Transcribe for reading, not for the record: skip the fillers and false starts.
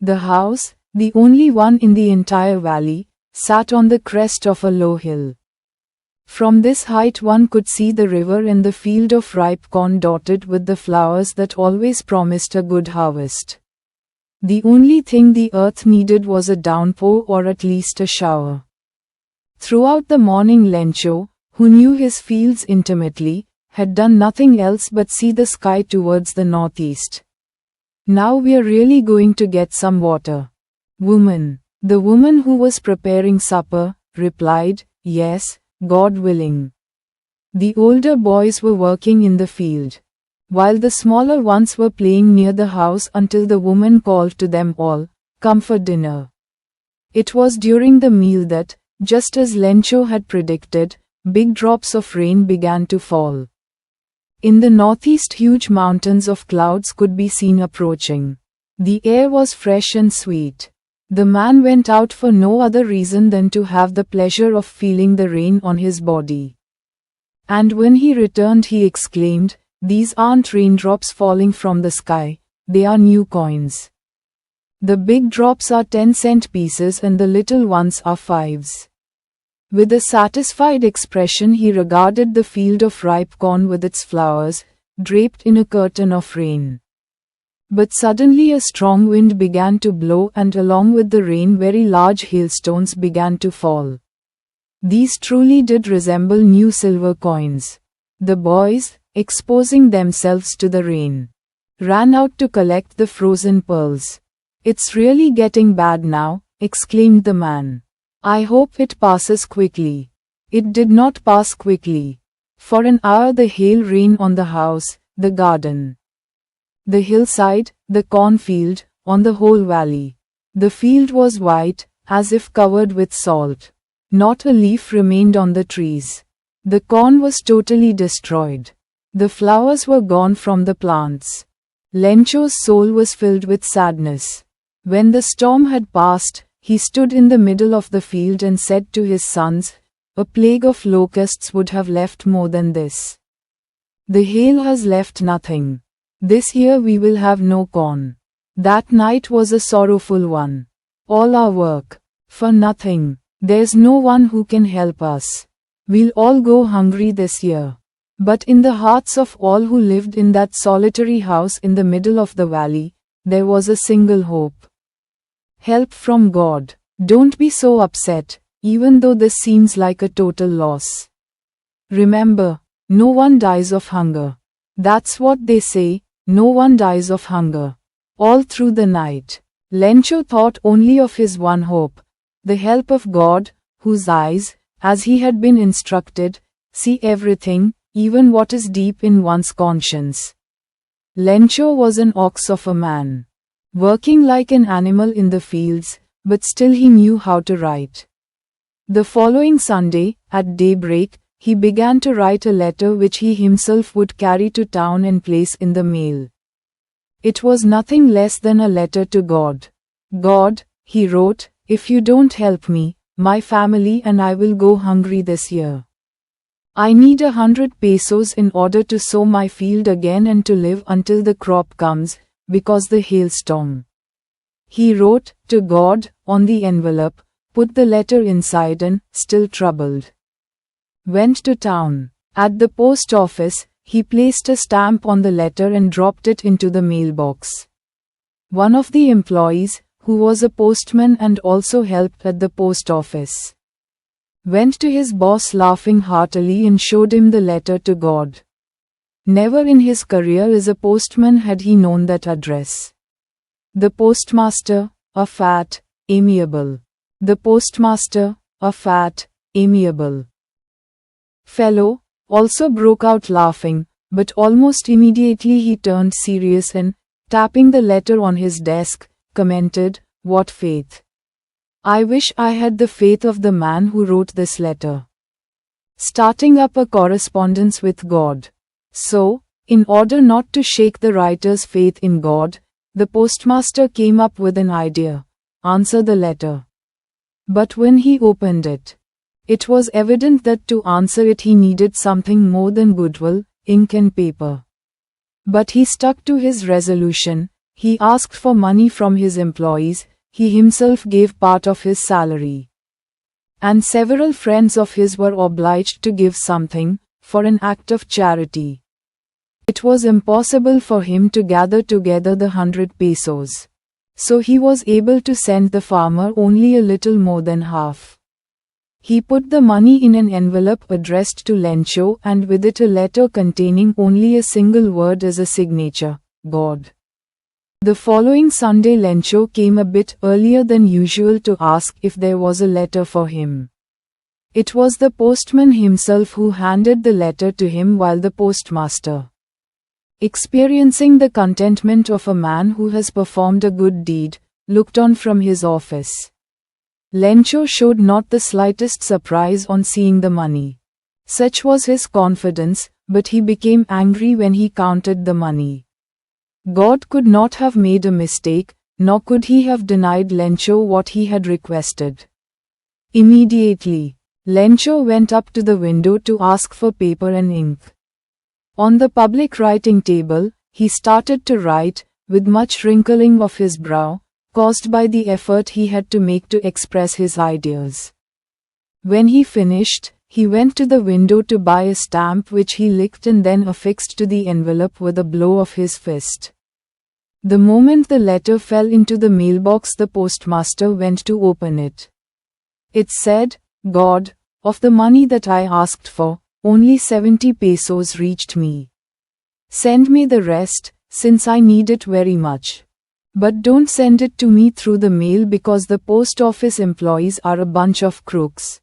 The house, the only one in the entire valley, sat on the crest of a low hill. From this height one could see the river and the field of ripe corn dotted with the flowers that always promised a good harvest. The only thing the earth needed was a downpour or at least a shower. Throughout the morning Lencho, who knew his fields intimately, had done nothing else but see the sky towards the northeast. Now we're really going to get some water. Woman. The woman who was preparing supper, replied, yes, God willing. The older boys were working in the field, while the smaller ones were playing near the house until the woman called to them all, come for dinner. It was during the meal that, just as Lencho had predicted, big drops of rain began to fall. In the northeast huge mountains of clouds could be seen approaching. The air was fresh and sweet. The man went out for no other reason than to have the pleasure of feeling the rain on his body. And when he returned he exclaimed, these aren't raindrops falling from the sky, they are new coins. The big drops are 10-cent pieces and the little ones are 5s. With a satisfied expression he regarded the field of ripe corn with its flowers, draped in a curtain of rain. But suddenly a strong wind began to blow and along with the rain very large hailstones began to fall. These truly did resemble new silver coins. The boys, exposing themselves to the rain, ran out to collect the frozen pearls. It's really getting bad now, exclaimed the man. I hope it passes quickly. It did not pass quickly. For an hour the hail rained on the house, the garden, the hillside, the cornfield, on the whole valley. The field was white, as if covered with salt. Not a leaf remained on the trees. The corn was totally destroyed. The flowers were gone from the plants. Lencho's soul was filled with sadness. When the storm had passed, he stood in the middle of the field and said to his sons, a plague of locusts would have left more than this. The hail has left nothing. This year we will have no corn. That night was a sorrowful one. All our work, for nothing. There's no one who can help us. We'll all go hungry this year. But in the hearts of all who lived in that solitary house in the middle of the valley, there was a single hope. Help from God. Don't be so upset, even though this seems like a total loss. Remember, no one dies of hunger. That's what they say, no one dies of hunger. All through the night, Lencho thought only of his one hope, the help of God, whose eyes, as he had been instructed, see everything, even what is deep in one's conscience. Lencho was an ox of a man, working like an animal in the fields, but still he knew how to write. The following Sunday, at daybreak, he began to write a letter which he himself would carry to town and place in the mail. It was nothing less than a letter to God. God, he wrote, if you don't help me, my family and I will go hungry this year. I need 100 pesos in order to sow my field again and to live until the crop comes, because the hailstorm. He wrote, to God, on the envelope, put the letter inside and, still troubled, went to town. At the post office, he placed a stamp on the letter and dropped it into the mailbox. One of the employees, who was a postman and also helped at the post office, went to his boss laughing heartily and showed him the letter to God. Never in his career as a postman had he known that address. The postmaster, a fat, amiable. The postmaster, a fat, amiable fellow, also broke out laughing, but almost immediately he turned serious and, tapping the letter on his desk, commented, what faith! I wish I had the faith of the man who wrote this letter. Starting up a correspondence with God. So, in order not to shake the writer's faith in God, the postmaster came up with an idea. Answer the letter. But when he opened it, it was evident that to answer it he needed something more than goodwill, ink and paper. But he stuck to his resolution. He asked for money from his employees, he himself gave part of his salary. And several friends of his were obliged to give something, for an act of charity. It was impossible for him to gather together the 100 pesos. So he was able to send the farmer only a little more than half. He put the money in an envelope addressed to Lencho and with it a letter containing only a single word as a signature, God. The following Sunday Lencho came a bit earlier than usual to ask if there was a letter for him. It was the postman himself who handed the letter to him while the postmaster, experiencing the contentment of a man who has performed a good deed, looked on from his office. Lencho showed not the slightest surprise on seeing the money. Such was his confidence, but he became angry when he counted the money. God could not have made a mistake, nor could he have denied Lencho what he had requested. Immediately, Lencho went up to the window to ask for paper and ink. On the public writing table, he started to write, with much wrinkling of his brow, caused by the effort he had to make to express his ideas. When he finished, he went to the window to buy a stamp which he licked and then affixed to the envelope with a blow of his fist. The moment the letter fell into the mailbox, the postmaster went to open it. It said, God, of the money that I asked for, only 70 pesos reached me. Send me the rest, since I need it very much. But don't send it to me through the mail because the post office employees are a bunch of crooks.